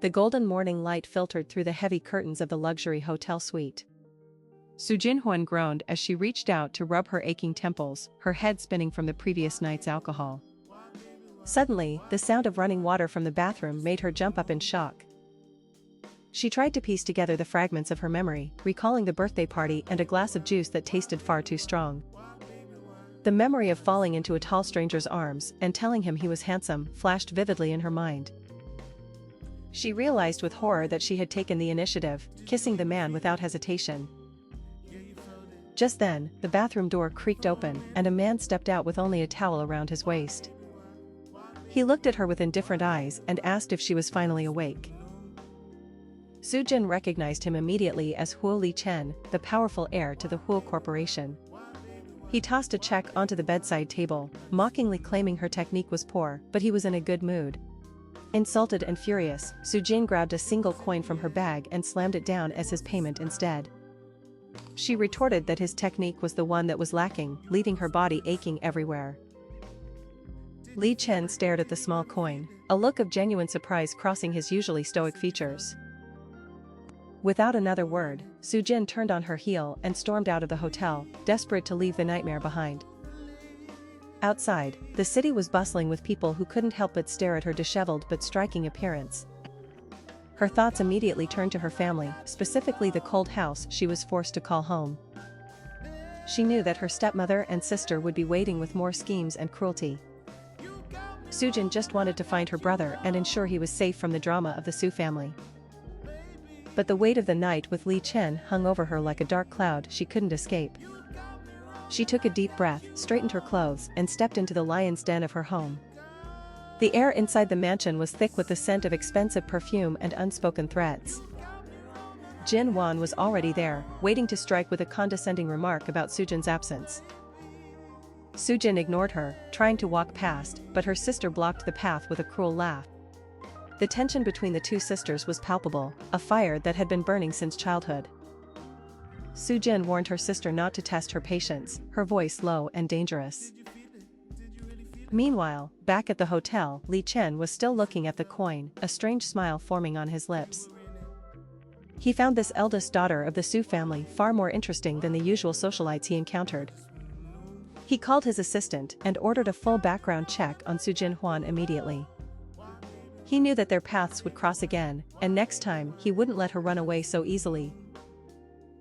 The golden morning light filtered through the heavy curtains of the luxury hotel suite. Su Jinhuan groaned as she reached out to rub her aching temples, her head spinning from the previous night's alcohol. Suddenly, the sound of running water from the bathroom made her jump up in shock. She tried to piece together the fragments of her memory, recalling the birthday party and a glass of juice that tasted far too strong. The memory of falling into a tall stranger's arms and telling him he was handsome flashed vividly in her mind. She realized with horror that she had taken the initiative, kissing the man without hesitation. Just then, the bathroom door creaked open and a man stepped out with only a towel around his waist. He looked at her with indifferent eyes and asked if she was finally awake. Su Jin recognized him immediately as Huo Li Chen, the powerful heir to the Huo Corporation. He tossed a check onto the bedside table, mockingly claiming her technique was poor, but he was in a good mood. Insulted and furious, Su Jin grabbed a single coin from her bag and slammed it down as his payment instead. She retorted that his technique was the one that was lacking, leaving her body aching everywhere. Li Chen stared at the small coin, a look of genuine surprise crossing his usually stoic features. Without another word, Su Jin turned on her heel and stormed out of the hotel, desperate to leave the nightmare behind. Outside, the city was bustling with people who couldn't help but stare at her disheveled but striking appearance. Her thoughts immediately turned to her family, specifically the cold house she was forced to call home. She knew that her stepmother and sister would be waiting with more schemes and cruelty. Su Jin just wanted to find her brother and ensure he was safe from the drama of the Su family. But the weight of the night with Li Chen hung over her like a dark cloud she couldn't escape. She took a deep breath, straightened her clothes, and stepped into the lion's den of her home. The air inside the mansion was thick with the scent of expensive perfume and unspoken threats. Jin Wan was already there, waiting to strike with a condescending remark about Su Jin's absence. Su Jin ignored her, trying to walk past, but her sister blocked the path with a cruel laugh. The tension between the two sisters was palpable, a fire that had been burning since childhood. Su Jin warned her sister not to test her patience, her voice low and dangerous. Meanwhile, back at the hotel, Li Chen was still looking at the coin, a strange smile forming on his lips. He found this eldest daughter of the Su family far more interesting than the usual socialites he encountered. He called his assistant and ordered a full background check on Su Jinhuan immediately. He knew that their paths would cross again, and next time he wouldn't let her run away so easily.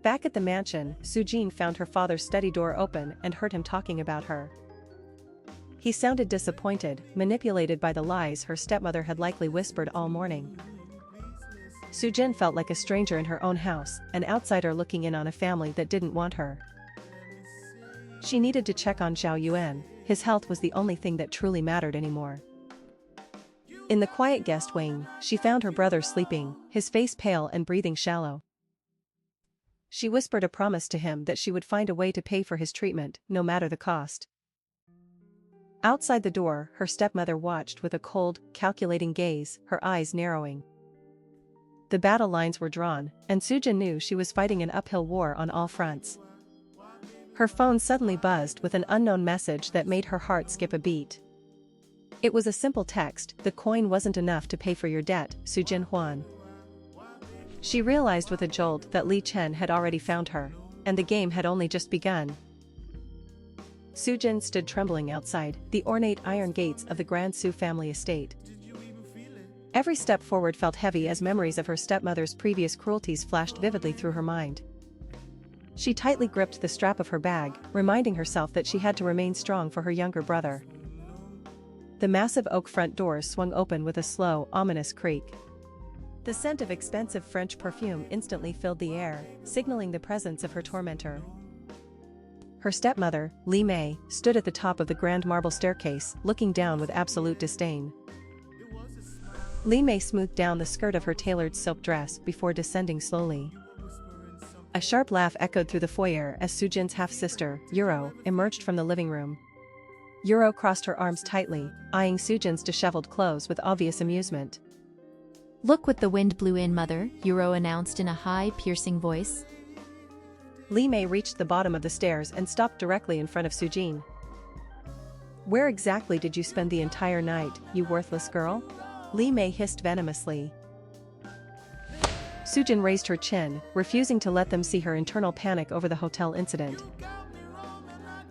Back at the mansion, Su Jin found her father's study door open and heard him talking about her. He sounded disappointed, manipulated by the lies her stepmother had likely whispered all morning. Su Jin felt like a stranger in her own house, an outsider looking in on a family that didn't want her. She needed to check on Zhao Yuan, his health was the only thing that truly mattered anymore. In the quiet guest wing, she found her brother sleeping, his face pale and breathing shallow. She whispered a promise to him that she would find a way to pay for his treatment, no matter the cost. Outside the door, her stepmother watched with a cold, calculating gaze, her eyes narrowing. The battle lines were drawn, and Su Jin knew she was fighting an uphill war on all fronts. Her phone suddenly buzzed with an unknown message that made her heart skip a beat. It was a simple text, "The coin wasn't enough to pay for your debt, Su Jinhuan." She realized with a jolt that Li Chen had already found her, and the game had only just begun. Su Jin stood trembling outside the ornate iron gates of the Grand Su family estate. Every step forward felt heavy as memories of her stepmother's previous cruelties flashed vividly through her mind. She tightly gripped the strap of her bag, reminding herself that she had to remain strong for her younger brother. The massive oak front doors swung open with a slow, ominous creak. The scent of expensive French perfume instantly filled the air, signaling the presence of her tormentor. Her stepmother, Li Mei, stood at the top of the grand marble staircase, looking down with absolute disdain. Li Mei smoothed down the skirt of her tailored silk dress before descending slowly. A sharp laugh echoed through the foyer as Su Jin's half-sister, Euro, emerged from the living room. Euro crossed her arms tightly, eyeing Su Jin's disheveled clothes with obvious amusement. "Look what the wind blew in, mother," Euro announced in a high, piercing voice. Li Mei reached the bottom of the stairs and stopped directly in front of Su Jin. "Where exactly did you spend the entire night, you worthless girl?" Li Mei hissed venomously. Sujin raised her chin, refusing to let them see her internal panic over the hotel incident.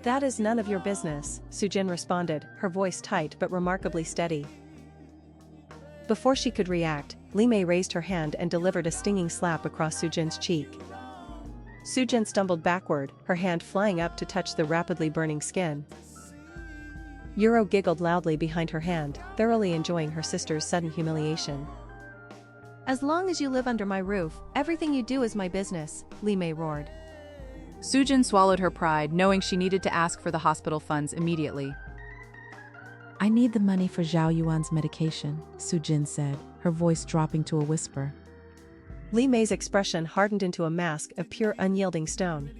"That is none of your business," Sujin responded, her voice tight but remarkably steady. Before she could react, Lee Mei raised her hand and delivered a stinging slap across Sujin's cheek. Sujin stumbled backward, her hand flying up to touch the rapidly burning skin. Euro giggled loudly behind her hand, thoroughly enjoying her sister's sudden humiliation. "As long as you live under my roof, everything you do is my business," Lee Mei roared. Sujin swallowed her pride, knowing she needed to ask for the hospital funds immediately. "I need the money for Zhao Yuan's medication," Sujin said, her voice dropping to a whisper. Lee Mei's expression hardened into a mask of pure unyielding stone.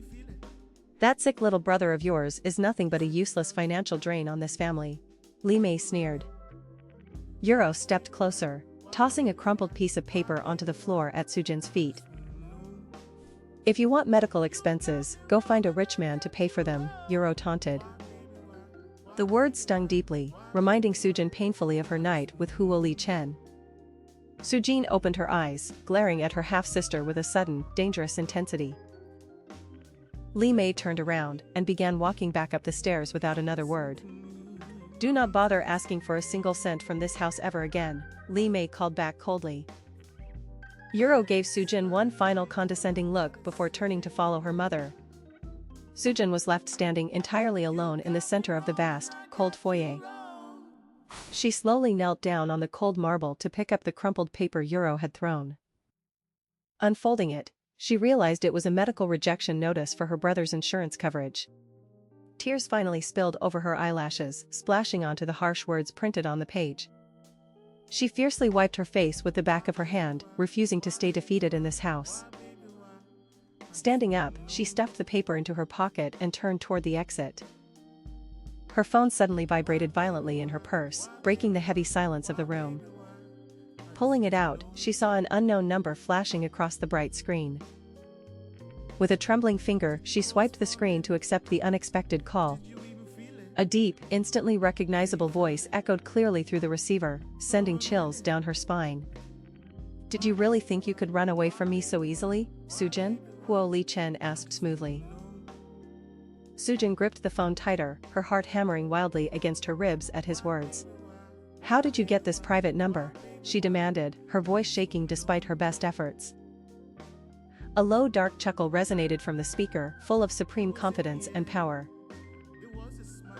"That sick little brother of yours is nothing but a useless financial drain on this family," Lee Mei sneered. Euro stepped closer, tossing a crumpled piece of paper onto the floor at Sujin's feet. "If you want medical expenses, go find a rich man to pay for them," Euro taunted. The words stung deeply, reminding Sujin painfully of her night with Huo Li Chen. Sujin opened her eyes, glaring at her half-sister with a sudden, dangerous intensity. Lee Mei turned around and began walking back up the stairs without another word. "Do not bother asking for a single cent from this house ever again," Lee Mei called back coldly. Euro gave Sujin one final condescending look before turning to follow her mother. Sujin was left standing entirely alone in the center of the vast, cold foyer. She slowly knelt down on the cold marble to pick up the crumpled paper Euro had thrown. Unfolding it, she realized it was a medical rejection notice for her brother's insurance coverage. Tears finally spilled over her eyelashes, splashing onto the harsh words printed on the page. She fiercely wiped her face with the back of her hand, refusing to stay defeated in this house. Standing up, she stuffed the paper into her pocket and turned toward the exit. Her phone suddenly vibrated violently in her purse, breaking the heavy silence of the room. Pulling it out, she saw an unknown number flashing across the bright screen. With a trembling finger, she swiped the screen to accept the unexpected call. A deep, instantly recognizable voice echoed clearly through the receiver, sending chills down her spine. "Did you really think you could run away from me so easily, Sujin?" Huo Li Chen asked smoothly. Sujin gripped the phone tighter, her heart hammering wildly against her ribs at his words. "How did you get this private number?" she demanded, her voice shaking despite her best efforts. A low dark chuckle resonated from the speaker, full of supreme confidence and power.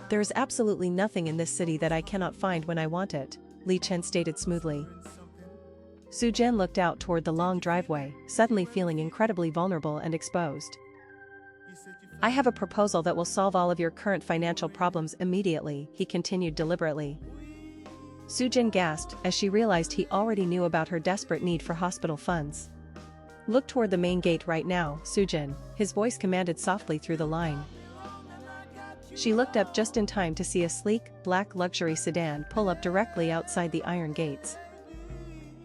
"There is absolutely nothing in this city that I cannot find when I want it," Li Chen stated smoothly. Sujin looked out toward the long driveway, suddenly feeling incredibly vulnerable and exposed. "I have a proposal that will solve all of your current financial problems immediately," he continued deliberately. Sujin gasped as she realized he already knew about her desperate need for hospital funds. "Look toward the main gate right now, Sujin," his voice commanded softly through the line. She looked up just in time to see a sleek, black luxury sedan pull up directly outside the iron gates.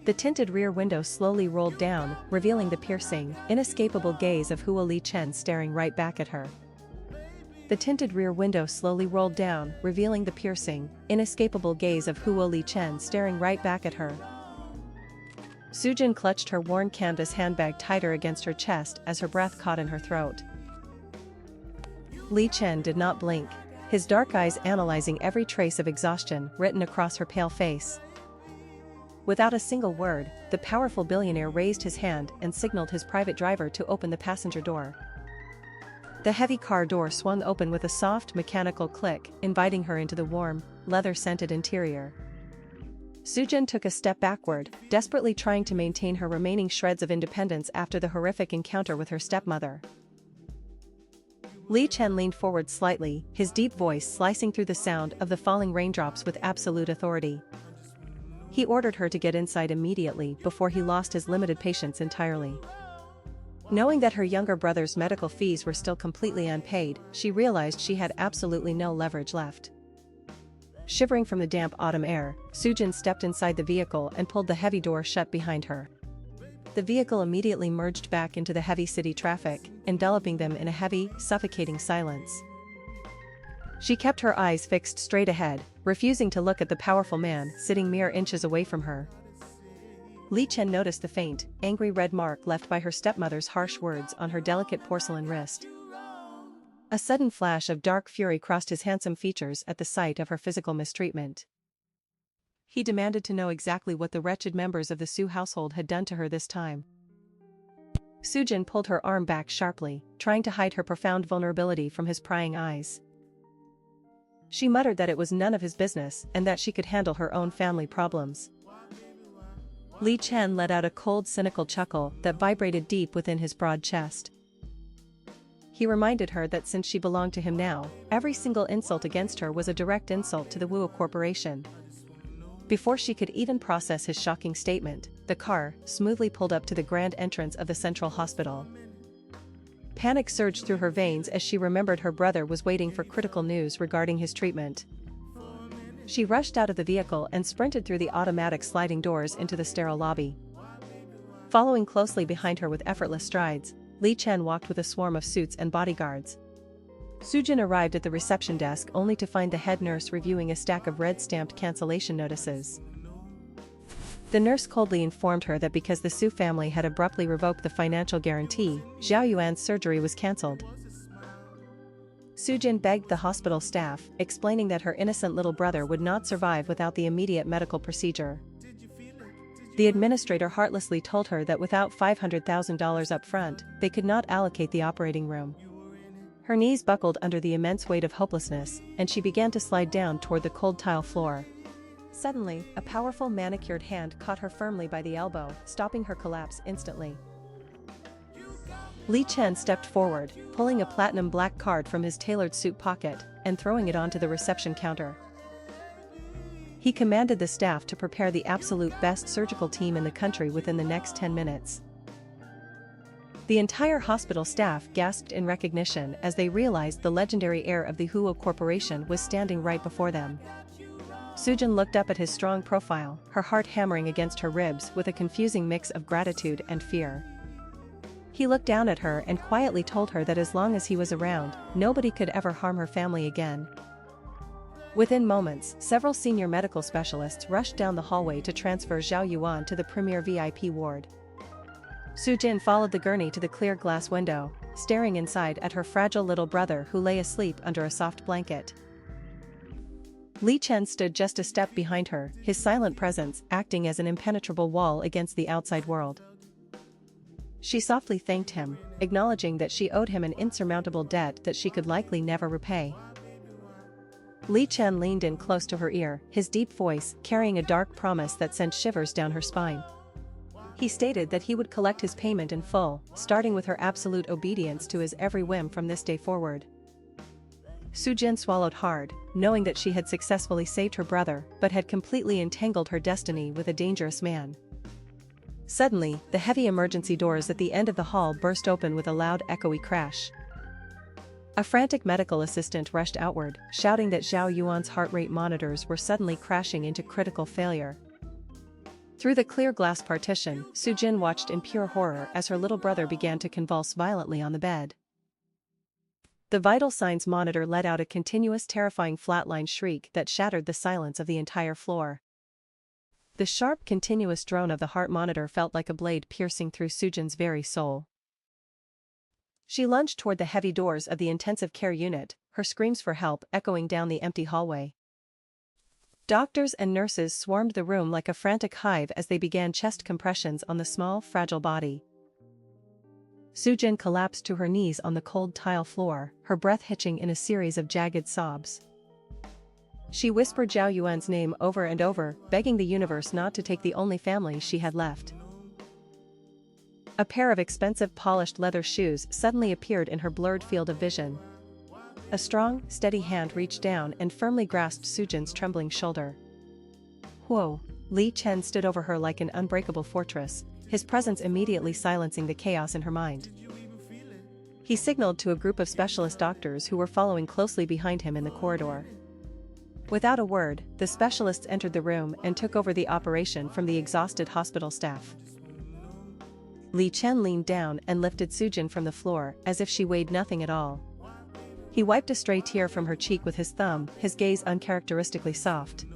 The tinted rear window slowly rolled down, revealing the piercing, inescapable gaze of Huo Li Chen staring right back at her. The tinted rear window slowly rolled down, revealing the piercing, inescapable gaze of Huo Li Chen staring right back at her. Sujin clutched her worn canvas handbag tighter against her chest as her breath caught in her throat. Li Chen did not blink, his dark eyes analyzing every trace of exhaustion written across her pale face. Without a single word, the powerful billionaire raised his hand and signaled his private driver to open the passenger door. The heavy car door swung open with a soft mechanical click, inviting her into the warm, leather-scented interior. Sujin took a step backward, desperately trying to maintain her remaining shreds of independence after the horrific encounter with her stepmother. Li Chen leaned forward slightly, his deep voice slicing through the sound of the falling raindrops with absolute authority. He ordered her to get inside immediately before he lost his limited patience entirely. Knowing that her younger brother's medical fees were still completely unpaid, she realized she had absolutely no leverage left. Shivering from the damp autumn air, Sujin stepped inside the vehicle and pulled the heavy door shut behind her. The vehicle immediately merged back into the heavy city traffic, enveloping them in a heavy, suffocating silence. She kept her eyes fixed straight ahead, refusing to look at the powerful man sitting mere inches away from her. Li Chen noticed the faint, angry red mark left by her stepmother's harsh words on her delicate porcelain wrist. A sudden flash of dark fury crossed his handsome features at the sight of her physical mistreatment. He demanded to know exactly what the wretched members of the Su household had done to her this time. Sujin pulled her arm back sharply, trying to hide her profound vulnerability from his prying eyes. She muttered that it was none of his business and that she could handle her own family problems. Li Chen let out a cold, cynical chuckle that vibrated deep within his broad chest. He reminded her that since she belonged to him now, every single insult against her was a direct insult to the Wuo Corporation. Before she could even process his shocking statement, the car smoothly pulled up to the grand entrance of the central hospital. Panic surged through her veins as she remembered her brother was waiting for critical news regarding his treatment. She rushed out of the vehicle and sprinted through the automatic sliding doors into the sterile lobby. Following closely behind her with effortless strides, Li Chen walked with a swarm of suits and bodyguards. Sujin arrived at the reception desk only to find the head nurse reviewing a stack of red-stamped cancellation notices. The nurse coldly informed her that because the Su family had abruptly revoked the financial guarantee, Zhao Yuan's surgery was cancelled. Sujin begged the hospital staff, explaining that her innocent little brother would not survive without the immediate medical procedure. The administrator heartlessly told her that without $500,000 up front, they could not allocate the operating room. Her knees buckled under the immense weight of hopelessness, and she began to slide down toward the cold tile floor. Suddenly, a powerful manicured hand caught her firmly by the elbow, stopping her collapse instantly. Li Chen stepped forward, pulling a platinum black card from his tailored suit pocket, and throwing it onto the reception counter. He commanded the staff to prepare the absolute best surgical team in the country within the next 10 minutes. The entire hospital staff gasped in recognition as they realized the legendary heir of the Huo Corporation was standing right before them. Sujin looked up at his strong profile, her heart hammering against her ribs with a confusing mix of gratitude and fear. He looked down at her and quietly told her that as long as he was around, nobody could ever harm her family again. Within moments, several senior medical specialists rushed down the hallway to transfer Zhao Yuan to the premier VIP ward. Sujin followed the gurney to the clear glass window, staring inside at her fragile little brother who lay asleep under a soft blanket. Li Chen stood just a step behind her, his silent presence acting as an impenetrable wall against the outside world. She softly thanked him, acknowledging that she owed him an insurmountable debt that she could likely never repay. Li Chen leaned in close to her ear, his deep voice carrying a dark promise that sent shivers down her spine. He stated that he would collect his payment in full, starting with her absolute obedience to his every whim from this day forward. Sujin swallowed hard, knowing that she had successfully saved her brother but had completely entangled her destiny with a dangerous man. Suddenly, the heavy emergency doors at the end of the hall burst open with a loud echoey crash. A frantic medical assistant rushed outward, shouting that Zhao Yuan's heart rate monitors were suddenly crashing into critical failure. Through the clear glass partition, Sujin watched in pure horror as her little brother began to convulse violently on the bed. The vital signs monitor let out a continuous terrifying flatline shriek that shattered the silence of the entire floor. The sharp, continuous drone of the heart monitor felt like a blade piercing through Sujin's very soul. She lunged toward the heavy doors of the intensive care unit, her screams for help echoing down the empty hallway. Doctors and nurses swarmed the room like a frantic hive as they began chest compressions on the small, fragile body. Sujin collapsed to her knees on the cold tile floor, her breath hitching in a series of jagged sobs. She whispered Zhao Yuan's name over and over, begging the universe not to take the only family she had left. A pair of expensive polished leather shoes suddenly appeared in her blurred field of vision. A strong, steady hand reached down and firmly grasped Sujin's trembling shoulder. Whoa! Li Chen stood over her like an unbreakable fortress, his presence immediately silencing the chaos in her mind. He signaled to a group of specialist doctors who were following closely behind him in the corridor. Without a word, the specialists entered the room and took over the operation from the exhausted hospital staff. Li Chen leaned down and lifted Sujin from the floor as if she weighed nothing at all. He wiped a stray tear from her cheek with his thumb, his gaze uncharacteristically soft.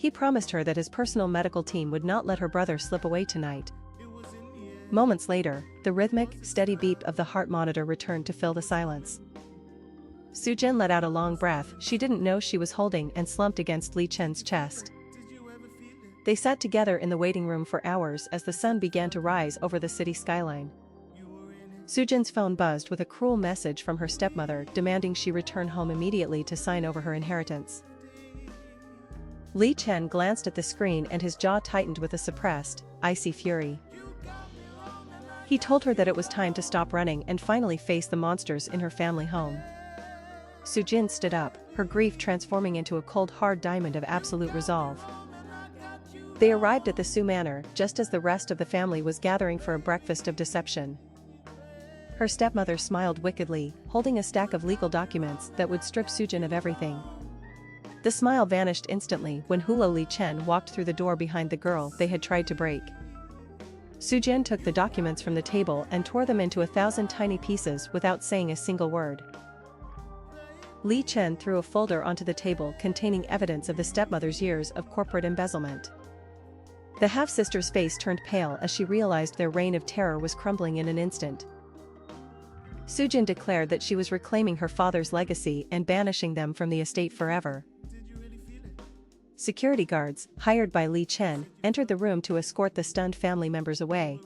He promised her that his personal medical team would not let her brother slip away tonight. Moments later, the rhythmic, steady beep of the heart monitor returned to fill the silence. Sujin let out a long breath she didn't know she was holding and slumped against Li Chen's chest. They sat together in the waiting room for hours as the sun began to rise over the city skyline. Sujin's phone buzzed with a cruel message from her stepmother demanding she return home immediately to sign over her inheritance. Li Chen glanced at the screen and his jaw tightened with a suppressed, icy fury. He told her that it was time to stop running and finally face the monsters in her family home. Sujin stood up, her grief transforming into a cold hard diamond of absolute resolve. They arrived at the Su Manor just as the rest of the family was gathering for a breakfast of deception. Her stepmother smiled wickedly, holding a stack of legal documents that would strip Sujin of everything. The smile vanished instantly when Hulo Li Chen walked through the door behind the girl they had tried to break. Sujin took the documents from the table and tore them into 1,000 tiny pieces without saying a single word. Li Chen threw a folder onto the table containing evidence of the stepmother's years of corporate embezzlement. The half-sister's face turned pale as she realized their reign of terror was crumbling in an instant. Sujin declared that she was reclaiming her father's legacy and banishing them from the estate forever. Security guards, hired by Li Chen, entered the room to escort the stunned family members away.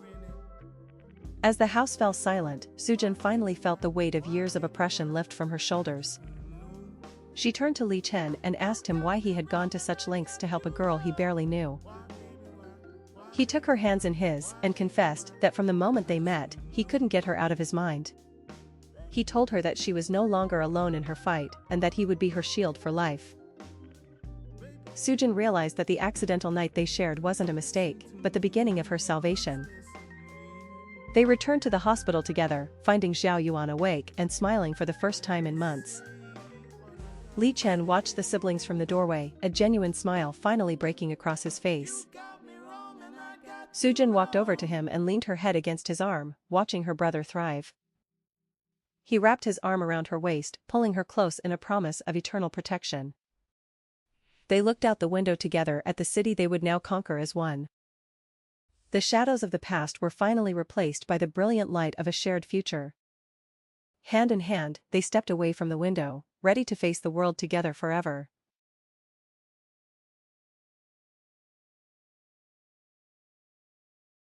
As the house fell silent, Sujin finally felt the weight of years of oppression lift from her shoulders. She turned to Li Chen and asked him why he had gone to such lengths to help a girl he barely knew. He took her hands in his and confessed that from the moment they met, he couldn't get her out of his mind. He told her that she was no longer alone in her fight and that he would be her shield for life. Sujin realized that the accidental night they shared wasn't a mistake, but the beginning of her salvation. They returned to the hospital together, finding Zhao Yuan awake and smiling for the first time in months. Li Chen watched the siblings from the doorway, a genuine smile finally breaking across his face. Sujin walked over to him and leaned her head against his arm, watching her brother thrive. He wrapped his arm around her waist, pulling her close in a promise of eternal protection. They looked out the window together at the city they would now conquer as one. The shadows of the past were finally replaced by the brilliant light of a shared future. Hand in hand, they stepped away from the window, ready to face the world together forever.